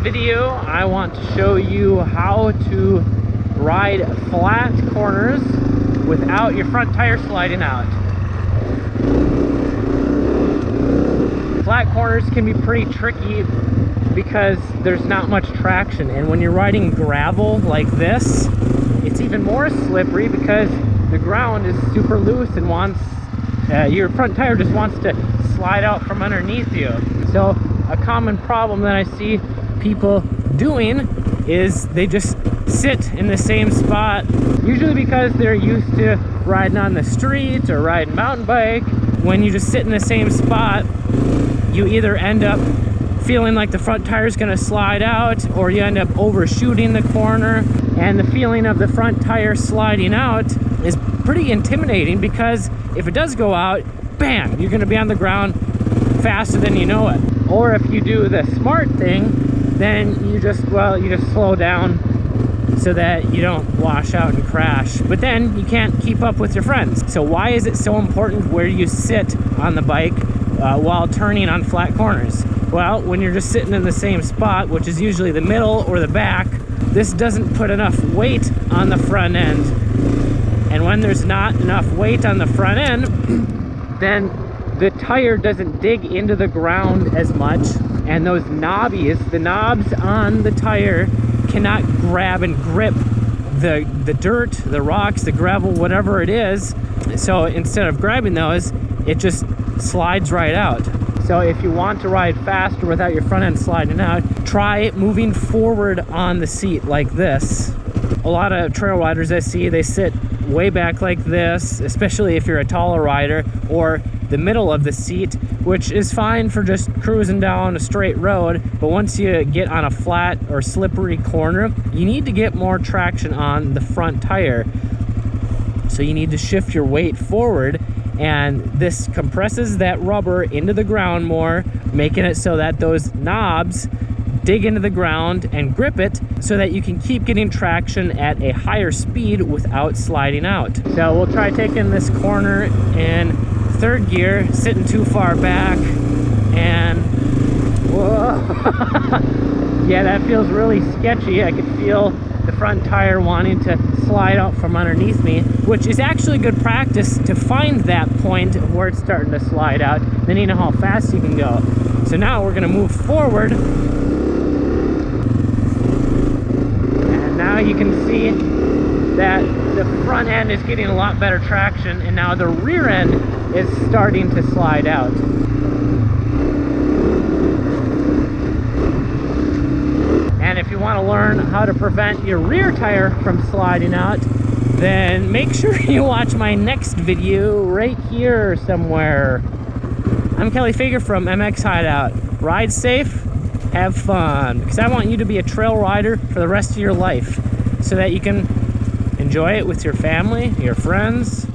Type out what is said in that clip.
video, I want to show you how to ride flat corners without your front tire sliding out. Flat corners can be pretty tricky because there's not much traction, and when you're riding gravel like this, it's even more slippery because the ground is super loose and wants your front tire just wants to slide out from underneath you. So a common problem that I see people doing is they just sit in the same spot, usually because they're used to riding on the street or riding mountain bike. When you just sit in the same spot, you either end up feeling like the front tire is going to slide out, or you end up overshooting the corner. And the feeling of the front tire sliding out is pretty intimidating, because if it does go out, bam, you're going to be on the ground faster than you know it. Or if you do the smart thing, then you just slow down so that you don't wash out and crash. But then you can't keep up with your friends. So why is it so important where you sit on the bike while turning on flat corners? Well, when you're just sitting in the same spot, which is usually the middle or the back, this doesn't put enough weight on the front end. And when there's not enough weight on the front end, then the tire doesn't dig into the ground as much, and those the knobs on the tire cannot grab and grip the dirt, the rocks, the gravel, whatever it is. So instead of grabbing those, it just slides right out. So if you want to ride faster without your front end sliding out, try moving forward on the seat like this. A lot of trail riders I see, they sit way back like this, especially if you're a taller rider, or the middle of the seat, which is fine for just cruising down a straight road. But once you get on a flat or slippery corner, you need to get more traction on the front tire. So you need to shift your weight forward, and this compresses that rubber into the ground more, making it so that those knobs dig into the ground and grip it, so that you can keep getting traction at a higher speed without sliding out. So we'll try taking this corner in third gear, sitting too far back, and whoa. Yeah, that feels really sketchy. I could feel the front tire wanting to slide out from underneath me, which is actually good practice to find that point where it's starting to slide out. Then you know how fast you can go. So now we're going to move forward, and now you can see that the front end is getting a lot better traction, and now the rear end is starting to slide out. And if you want to learn how to prevent your rear tire from sliding out, then make sure you watch my next video right here somewhere. I'm Kelly Fager from MX Hideout. Ride safe, have fun, because I want you to be a trail rider for the rest of your life, so that you can enjoy it with your family, your friends,